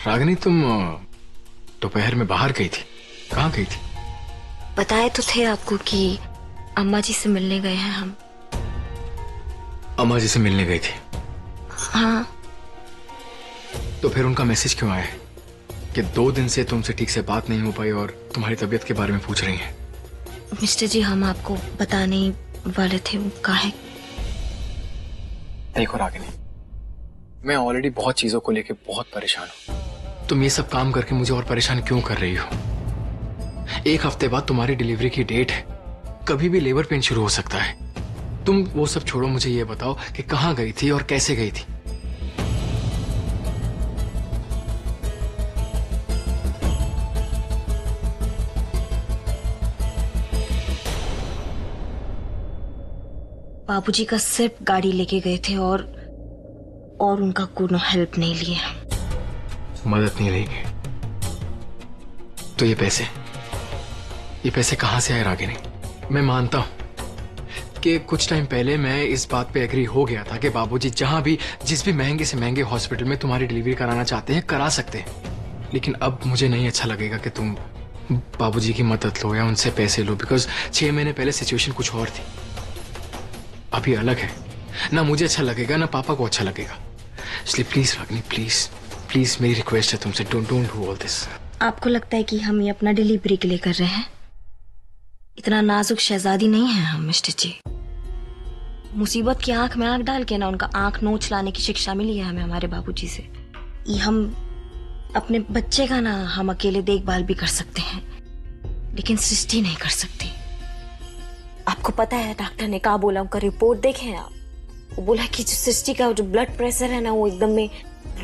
रागिनी, तुम दोपहर में बाहर गई थी, कहाँ गई थी? बताए तो थे आपको कि अम्मा जी से मिलने गए हैं हम। अम्मा जी से मिलने गई थी? हाँ। तो फिर उनका मैसेज क्यों आया है कि 2 दिन से तुमसे ठीक से बात नहीं हो पाई और तुम्हारी तबीयत के बारे में पूछ रही हैं? मिस्टर जी, हम आपको बताने वाले थे, वो काहे। देखो रागिनी, मैं ऑलरेडी बहुत चीजों को लेकर बहुत परेशान हूँ। तुम ये सब काम करके मुझे और परेशान क्यों कर रही हो? 1 हफ्ते बाद तुम्हारी डिलीवरी की डेट है, कभी भी लेबर पेन शुरू हो सकता है। तुम वो सब छोड़ो, मुझे ये बताओ कि कहाँ गई थी और कैसे गई थी? बाबूजी का सिर्फ गाड़ी लेके गए थे और उनका कोनो हेल्प नहीं लिए। मदद नहीं लेंगे तो ये पैसे कहां से आए रागिनी? मैं मानता हूं कि कुछ टाइम पहले मैं इस बात पे एग्री हो गया था कि बाबूजी जहां भी जिस भी महंगे से महंगे हॉस्पिटल में तुम्हारी डिलीवरी कराना चाहते हैं करा सकते हैं, लेकिन अब मुझे नहीं अच्छा लगेगा कि तुम बाबूजी की मदद लो या उनसे पैसे लो, बिकॉज 6 महीने पहले सिचुएशन कुछ और थी, अभी अलग है। ना मुझे अच्छा लगेगा ना पापा को अच्छा लगेगा। इसलिए प्लीज रागिनी, प्लीज मेरी रिक्वेस्ट है तुमसे, डोंट डू ऑल दिस। आपको लगता है कि हम ये अपना डिलीवरी के लिए कर रहे हैं? इतना नाजुक शहजादी नहीं है हम मिस्टर जी। मुसीबत की आंख में आंख डाल के ना उनका आंख नोच लाने की शिक्षा मिली है हमें हमारे बाबूजी से। ये हम अपने बच्चे का ना हम अकेले देखभाल भी कर सकते हैं, लेकिन सृष्टि नहीं कर सकती। आपको पता है डॉक्टर ने क्या बोला, उनका रिपोर्ट देखे आप? वो बोला कि जो सृष्टि का जो ब्लड प्रेशर है ना वो एकदम में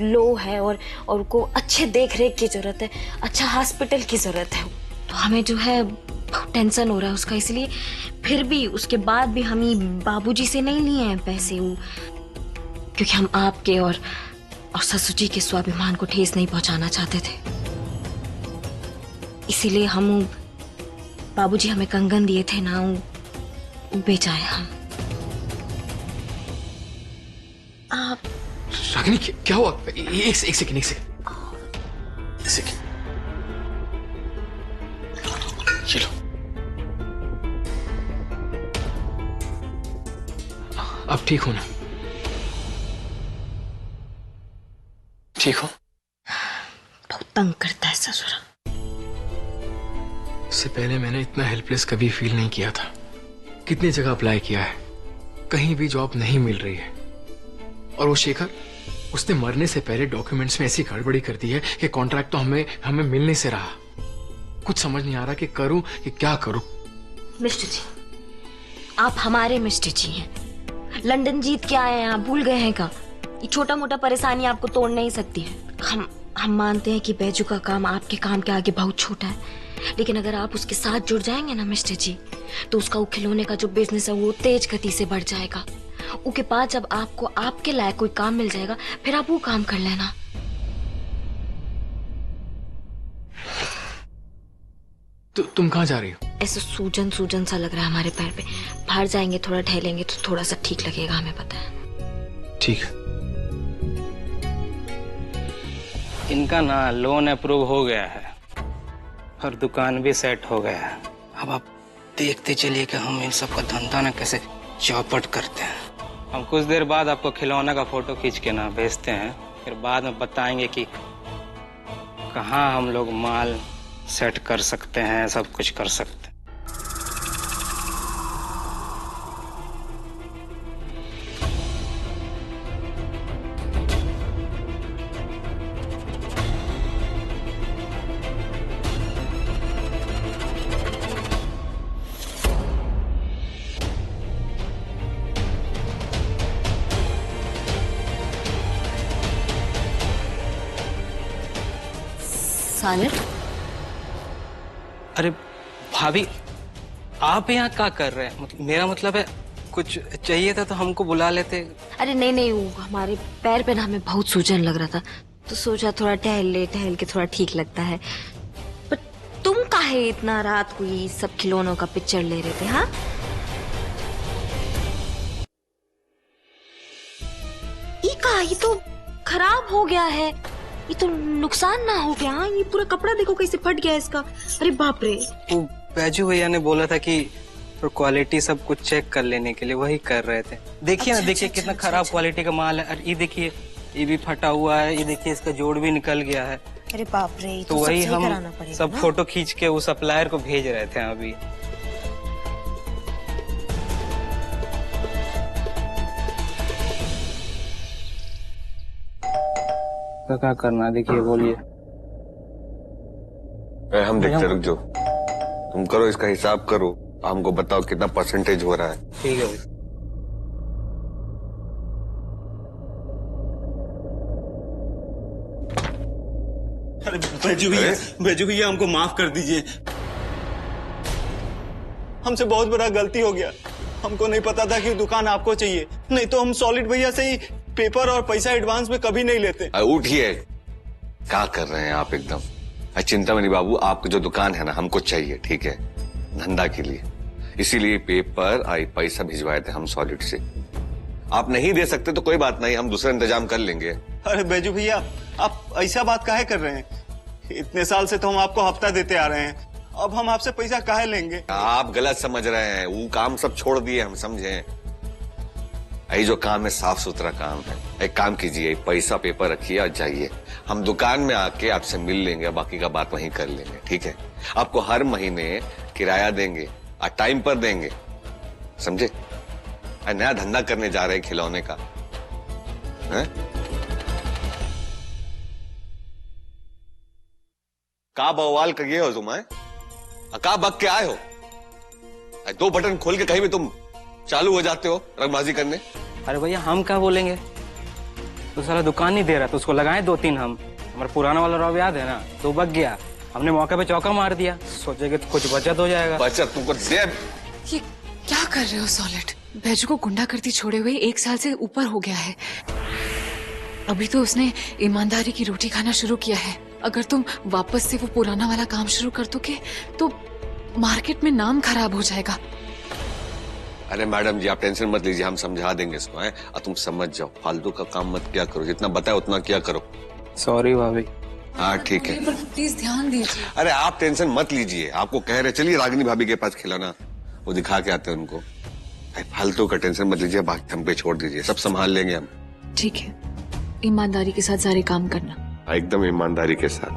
लो है और उनको अच्छे देख रेख की जरूरत है, अच्छा हॉस्पिटल की जरूरत है। तो हमें जो है टेंशन हो रहा है उसका, इसलिए फिर भी उसके बाद भी हम ये बाबूजी से नहीं लिए हैं पैसे, वो क्योंकि हम आपके और ससुर जी के स्वाभिमान को ठेस नहीं पहुंचाना चाहते थे। इसीलिए हम बाबूजी हमें कंगन दिए थे ना, वो बेचाए हम। आप रागिनी क्या हुआ? एक सेकंड। ये लो। अब ठीक हो ना? ठीक हो? बहुत तंग करता है ससुरा। इससे पहले मैंने इतना हेल्पलेस कभी फील नहीं किया था। कितनी जगह अप्लाई किया है, कहीं भी जॉब नहीं मिल रही है। और वो शेखर, उसने मरने से पहले डॉक्यूमेंट्स में ऐसी गड़बड़ी कर दी है कि कॉन्ट्रैक्ट तो हमें मिलने से रहा। कुछ समझ नहीं आ रहा कि करूं कि क्या करूं। मिस्टर जी, आप हमारे मिस्टर जी हैं। लंदन जीत के आए हैं, आप भूल गए हैं क्या? ये छोटा मोटा परेशानी आपको तोड़ नहीं सकती है। हम मानते हैं कि बैजू का काम आपके काम के आगे बहुत छोटा है, लेकिन अगर आप उसके साथ जुड़ जाएंगे ना मिस्टर जी, तो उसका वो खिलौने का जो बिजनेस है वो तेज गति से बढ़ जाएगा। उसके बाद जब आपको आपके लायक कोई काम मिल जाएगा, फिर आप वो काम कर लेना। तुम कहाँ जा रही हो? ऐसे सूजन सा लग रहा है हमारे पैर पे। बाहर जाएंगे, थोड़ा टहलेंगे तो थोड़ा सा ठीक लगेगा, हमें पता है। ठीक है। इनका ना लोन अप्रूव हो गया है और दुकान भी सेट हो गया है। अब आप देखते चलिए कि हम इन सब का धंधा ना कैसे चौपट करते हैं। हम कुछ देर बाद आपको खिलौना का फोटो खींच के ना भेजते हैं, फिर बाद में बताएंगे कि कहाँ हम लोग माल सेट कर सकते हैं, सब कुछ कर सकते हैं। सालिर, अरे भाभी, आप यहाँ क्या कर रहे हैं? मेरा मतलब है कुछ चाहिए था तो हमको बुला लेते। अरे नहीं, वो हमारे पैर पे ना हमें बहुत सूजन लग रहा था, तो सोचा थोड़ा टहल के थोड़ा ठीक लगता है। पर तुम काहे इतना रात को ये सब खिलौनों का पिक्चर ले रहे थे? हाँ, ये तो खराब हो गया है। ये तो नुकसान ना हो गया? ये पूरा कपड़ा देखो कैसे फट गया इसका। अरे बाप रे। वो बैजू भैया ने बोला था कि क्वालिटी सब कुछ चेक कर लेने के लिए, वही कर रहे थे। देखिए ना, देखिए कितना खराब क्वालिटी का माल है। और ये देखिए, ये भी फटा हुआ है, ये देखिए इसका जोड़ भी निकल गया है। अरे बाप रे, तो वही हम सब फोटो खींच के उस सप्लायर को भेज रहे थे अभी। तो क्या करना, देखिए बोलिए। हम देखते, रुक जाओ, तुम करो इसका हिसाब करो, हमको बताओ कितना परसेंटेज हो रहा है। ठीक है भाई। अरे बैजू भैया हमको माफ कर दीजिए, हमसे बहुत बड़ा गलती हो गया। हमको नहीं पता था कि दुकान आपको चाहिए, नहीं तो हम सॉलिड भैया से ही पेपर और पैसा एडवांस में कभी नहीं लेते। उठिए, क्या कर रहे हैं आप एकदम। चिंता में नहीं बाबू, आपकी जो दुकान है ना हमको चाहिए, ठीक है, धंधा के लिए, इसीलिए पेपर आई पैसा भिजवाए थे हम सॉलिड से। आप नहीं दे सकते तो कोई बात नहीं, हम दूसरा इंतजाम कर लेंगे। अरे बैजू भैया, आप ऐसा बात काहे कर रहे हैं? इतने साल से तो हम आपको हफ्ता देते आ रहे हैं, अब हम आपसे पैसा काहे लेंगे? आप गलत समझ रहे हैं, वो काम सब छोड़ दिए हम, समझे। यही जो काम है साफ सुथरा काम है। एक काम कीजिए, पैसा पेपर रखिए और जाइए, हम दुकान में आके आपसे मिल लेंगे, बाकी का बात वहीं कर लेंगे, ठीक है। आपको हर महीने किराया देंगे और टाइम पर देंगे, समझे। नया धंधा करने जा रहे हैं खिलौने का, है? का बवाल करिए हो तुम, है? का बक के आए हो? 2 बटन खोल के कहीं भी तुम चालू हो जाते हो रंगबाजी करने। अरे भैया हम क्या बोलेंगे, तो सारा दुकान नहीं दे रहा, तो उसको लगाए 2-3 हम। हमारा पुराना वाला रॉब याद है ना, तो बक गया, हमने मौके पे चौका मार दिया, सोचे कि कुछ बचत हो जाएगा। बचत तुमको दे। ये क्या कर रहे हो सॉलिड? बैजू को गुंडागर्दी छोड़े हुए 1 साल से ऊपर हो गया है। अभी तो उसने ईमानदारी की रोटी खाना शुरू किया है। अगर तुम वापस से वो पुराना वाला काम शुरू कर दोगे तो मार्केट में नाम खराब हो जाएगा। अरे मैडम जी, आप टेंशन मत लीजिए, हम समझा देंगे इसको, है? और तुम समझ जाओ, फालतू का काम मत क्या करो, जितना बताए उतना क्या करो। सॉरी भाभी। हाँ ठीक है, प्लीज ध्यान दीजिए। अरे आप टेंशन मत लीजिए, आपको कह रहे चलिए रागिनी भाभी के पास खिलाना, वो दिखा के आते हैं उनको। फालतू का टेंशन मत लीजिए, बाकी हम पे छोड़ दीजिए, सब संभाल लेंगे हम। ठीक है, ईमानदारी के साथ सारे काम करना। एकदम ईमानदारी के साथ।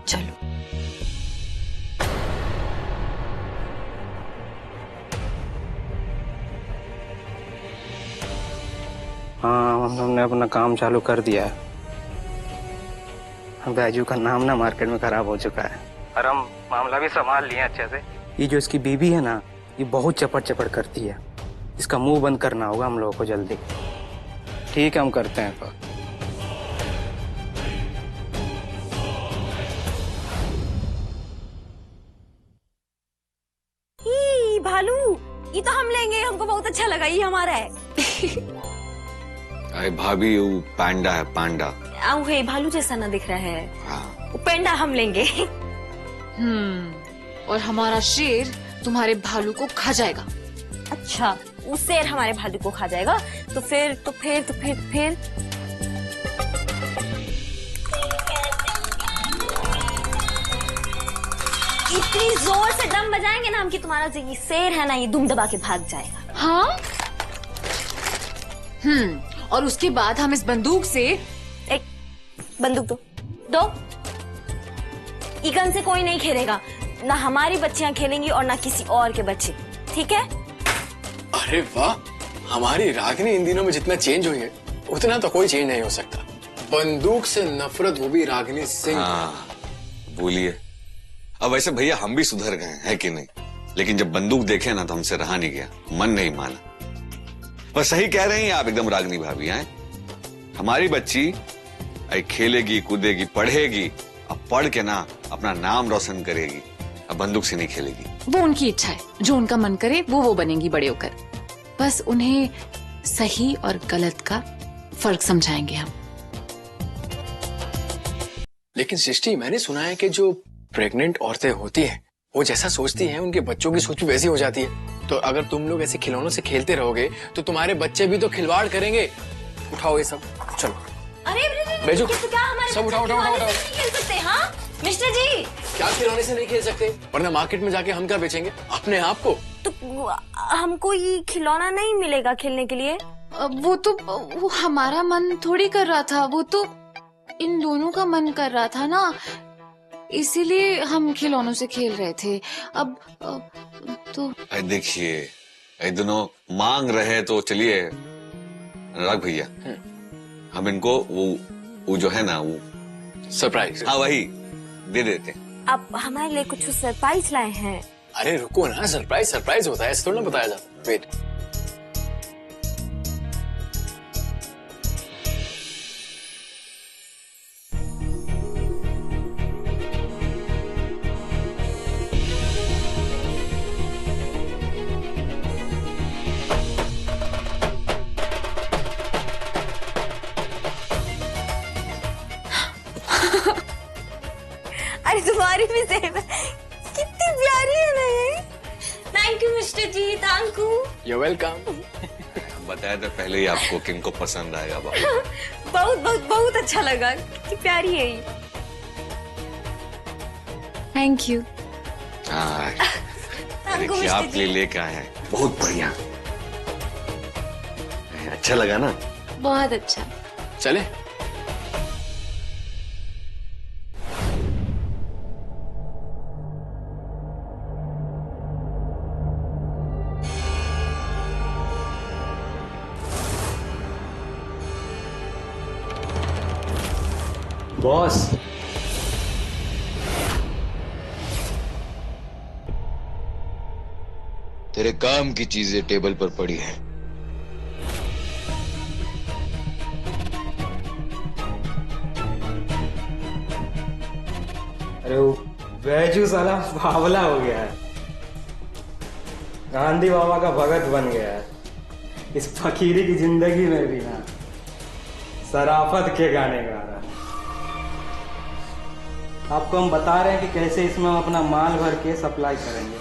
चलो। हाँ, हमने अपना काम चालू कर दिया है। बैजू का नाम ना मार्केट में खराब हो चुका है, और हम मामला भी संभाल लिए अच्छे से। ये जो इसकी बीबी है ना, ये बहुत चपड़ चपड़ करती है, इसका मुंह बंद करना होगा हम लोगों को जल्दी। ठीक है, हम करते हैं। तो भालू, ये तो हम लेंगे, हमको बहुत अच्छा लगा, ये हमारा है। अरे भाभी, वो पांडा है, पांडा। है भालू जैसा ना दिख रहा है। हाँ। वो पेंडा हम लेंगे। और हमारा शेर तुम्हारे भालू को खा जाएगा। अच्छा, वो शेर हमारे भालू को खा जाएगा, तो फिर इतनी जोर से दम बजाएंगे ना हम कि तुम्हारा जो ये शेर है ना, ये दुम दबा के भाग जाएगा। हाँ। और उसके बाद हम इस बंदूक से एक बंदूक दो। ये गन से कोई नहीं खेलेगा, ना हमारी बच्चियां खेलेंगी और ना किसी और के बच्चे, ठीक है? अरे वाह, हमारी रागिनी इन दिनों में जितना चेंज हुई है उतना तो कोई चेंज नहीं हो सकता। बंदूक से नफरत, वो भी रागिनी सिंह। हाँ, बोलिए। अब वैसे भैया हम भी सुधर गए हैं कि नहीं, लेकिन जब बंदूक देखे ना तो हमसे रहा नहीं गया, मन नहीं माना। पर सही कह रही हैं आप एकदम रागिनी भाभी, हैं? हमारी बच्ची खेलेगी, कूदेगी, पढ़ेगी, अब पढ़ के ना अपना नाम रोशन करेगी, अब बंदूक से नहीं खेलेगी। वो उनकी इच्छा है, जो उनका मन करे वो बनेंगी बड़े होकर। बस उन्हें सही और गलत का फर्क समझाएंगे हम। लेकिन सृष्टि, मैंने सुना है कि जो प्रेग्नेंट औरतें होती हैं वो जैसा सोचती हैं उनके बच्चों की सोच भी वैसी हो जाती है। तो अगर तुम लोग ऐसे खिलौनों से खेलते रहोगे तो तुम्हारे बच्चे भी तो खिलवाड़ करेंगे। उठाओ ये सब, चलो। अरे बैजू, तो क्या हमारे सब उठाओ, बच्चे उठाओ, खिलौने उठाओ। से नहीं खेल सकते? हाँ मिस्टर जी, क्या खिलौने से नहीं खेल सकते? वरना मार्केट में जाके हम क्या बेचेंगे अपने आप को? तो हमको ये खिलौना नहीं मिलेगा खेलने के लिए? वो हमारा मन थोड़ी कर रहा था, वो तो इन दोनों का मन कर रहा था ना, इसीलिए हम खिलौनों से खेल रहे थे। अब तो देखिए, ये दोनों मांग रहे तो चलिए अनुराग भैया, हम इनको वो जो है ना वो सरप्राइज। हाँ वही दे देते। आप हमारे लिए कुछ सरप्राइज लाए हैं? अरे रुको ना, सरप्राइज होता है, ऐसे थोड़ा ना बताया जाता। वेट, अरे तुम्हारी भी सेब है, कितनी प्यारी है ना ये। Thank you mister ji, thank you. You welcome. बताया था पहले ही आपको कि इनको पसंद आएगा बाबू। बहुत बहुत बहुत अच्छा लगा, कितनी प्यारी है ये। Thank you. हाँ थैंक यू देखिए मिस्टर आपके लिए जी। लेके आए हैं, बहुत बढ़िया। अच्छा लगा ना? बहुत अच्छा। चले। बॉस, तेरे काम की चीजें टेबल पर पड़ी हैं। अरे वो बैजू साला बावला हो गया है, गांधी बाबा का भगत बन गया है। इस फकीरी की जिंदगी में भी ना शराफत के गाने गा रहा है। आपको हम बता रहे हैं कि कैसे इसमें हम अपना माल भर के सप्लाई करेंगे।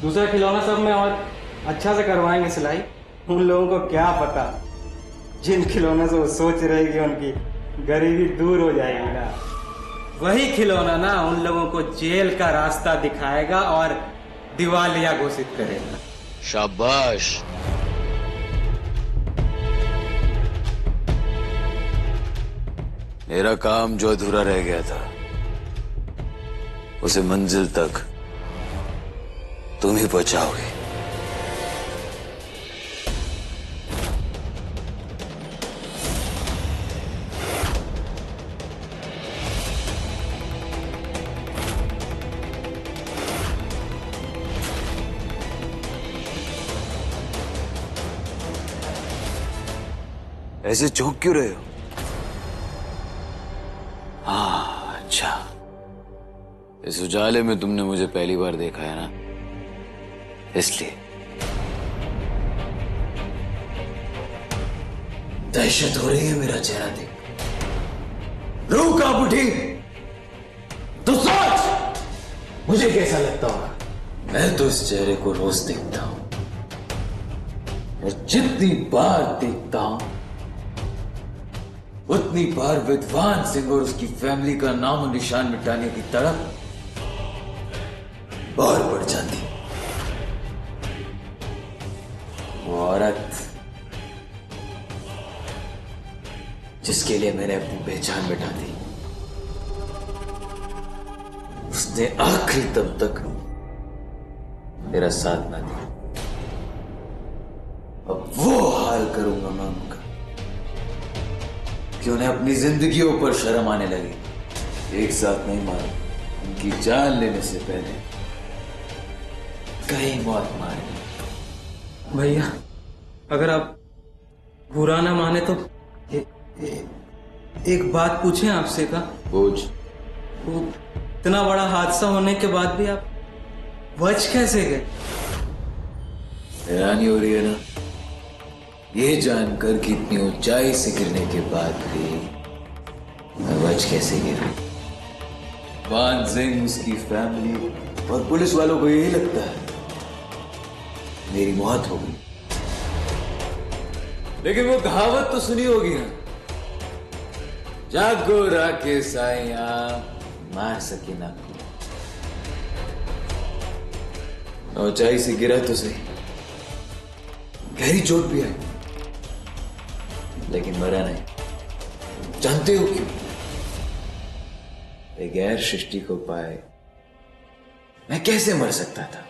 दूसरा खिलौना सब में और अच्छा से करवाएंगे सिलाई। उन लोगों को क्या पता, जिन खिलौने से वो सोच रहे कि उनकी गरीबी दूर हो जाएगी ना, वही खिलौना ना उन लोगों को जेल का रास्ता दिखाएगा और दिवालिया घोषित करेगा। शाबाश। मेरा काम जो अधूरा रह गया था उसे मंजिल तक तुम ही पहुंचाओगे। ऐसे चौंक क्यों रहे हो? हाँ अच्छा, इस उजाले में तुमने मुझे पहली बार देखा है ना, इसलिए दहशत हो रही है। मेरा चेहरा देख, रूह कांप उठी तो सोच मुझे कैसा लगता होगा। मैं तो इस चेहरे को रोज देखता हूं और जितनी बार देखता हूं उतनी बार विद्वान सिंह और उसकी फैमिली का नाम और निशान मिटाने की तड़प और बढ़ जाती। वो औरत जिसके लिए मैंने अपनी पहचान मिटा दी, उसने आखिरी दम तक मेरा साथ ना दिया। अब वो हाल करूंगा मैं उनका कि उन्हें अपनी जिंदगियों पर शर्म आने लगी। एक साथ नहीं मारो, उनकी जान लेने से पहले कहीं मौत मारे। भैया अगर आप बुरा ना माने तो एक बात पूछें आपसे का? पूछ। वो इतना बड़ा हादसा होने के बाद भी आप बच कैसे गए? हैरानी हो रही है ना, ये जानकर कि इतनी ऊंचाई से गिरने के बाद भी मैं बच कैसे गिरा। मान सिंह, उसकी फैमिली और पुलिस वालों को यही लगता है मेरी मौत होगी। लेकिन वो कहावत तो सुनी होगी ना, जागो राके साइया मार सके ना को। ऊंचाई से गिरा तो सही, गहरी चोट भी आई, लेकिन मरा नहीं। जानते हो क्यों? बगैर सृष्टि को पाए मैं कैसे मर सकता था,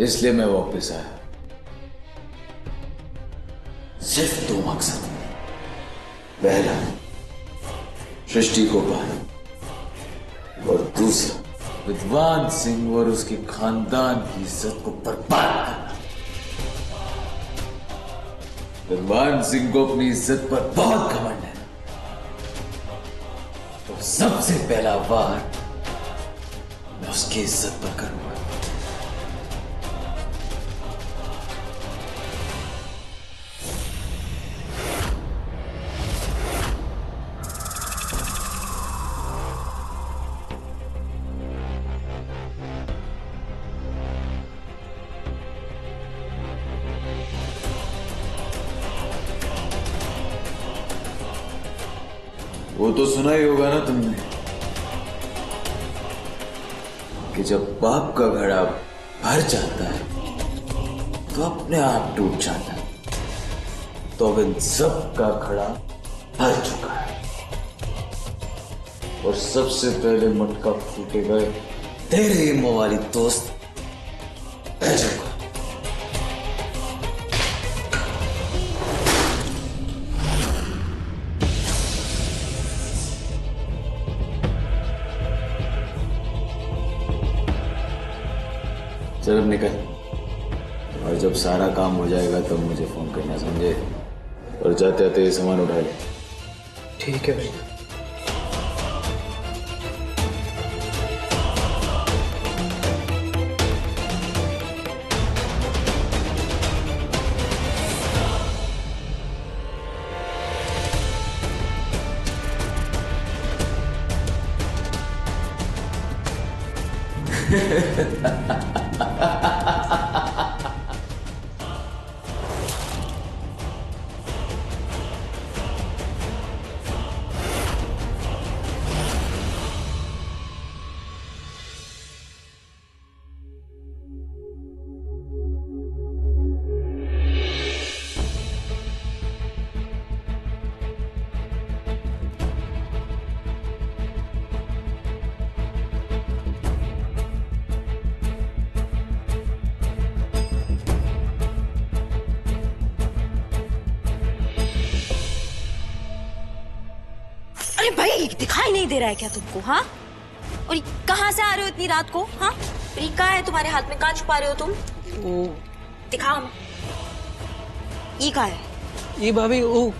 इसलिए मैं वापस आया। सिर्फ 2 मकसद, पहला सृष्टि को पाना और दूसरा विद्वान सिंह और उसके खानदान की इज्जत को बर्बाद करना। विद्वान सिंह को अपनी इज्जत पर बहुत घमंड है, तो सबसे पहला वार मैं उसकी इज्जत पर करूंगा। वो तो सुना ही होगा ना तुमने कि जब पाप का घड़ा भर जाता है तो अपने आप टूट जाता है। तो अब इन सब का घड़ा भर चुका है और सबसे पहले मटका फूटेगा तेरे ये मवाली दोस्त बैजू का। चल अब निकल, और जब सारा काम हो जाएगा तब मुझे फोन करना, समझे? और जाते आते ये सामान उठा ले। ठीक है भैया। अरे भाई, दिखाई नहीं दे रहा है क्या तुमको? हाँ, और कहाँ से आ रहे हो इतनी रात को? हाँ, और ये क्या है तुम्हारे हाथ में? कहाँ छुपा रहे हो तुम? दिखाओ। ये क्या है? ये भाभी वो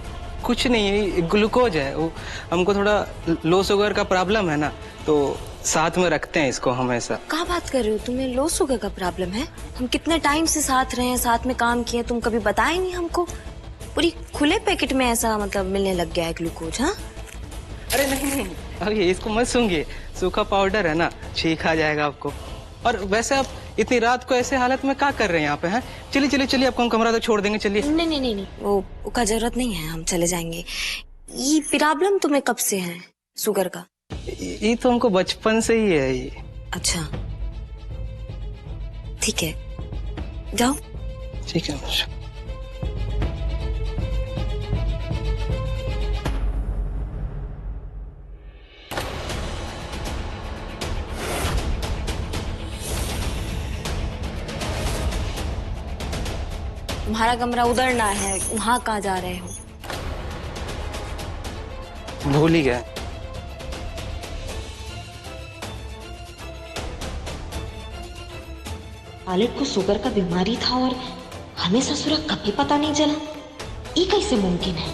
कुछ नहीं है, ग्लूकोज है। वो हमको थोड़ा लो शुगर का प्रॉब्लम है ना, तो साथ में रखते हैं इसको हमेशा। क्या बात कर रहे हो? तुम्हें लो शुगर का प्रॉब्लम है? हम कितने टाइम से साथ रहे हैं, साथ में काम किए, तुम कभी बताए नहीं हमको। पूरी खुले पैकेट में ऐसा मतलब मिलने लग गया है ग्लूकोज? हाँ, अरे नहीं, अरे इसको मत सूंघिए, सूखा पाउडर है ना, छींक आ जाएगा आपको। और वैसे आप इतनी रात को ऐसे हालत में क्या कर रहे हैं यहाँ पे? हैं, चलिए चलिए चलिए, आपको हम कमरा तो छोड़ देंगे, चलिए। नहीं नहीं नहीं नहीं, वो का जरूरत नहीं है, हम चले जाएंगे। ये प्रॉब्लम तुम्हें कब से है शुगर का? ये तो हमको बचपन से ही है ये। अच्छा, ठीक है, जाओ। ठीक है। तुम्हारा कमरा उधर ना है, वहां कहाँ जा रहे हो? भूल ही गया। खालिद को शुगर का बीमारी था और हमें ससुरा कभी पता नहीं चला। ये कैसे मुमकिन है?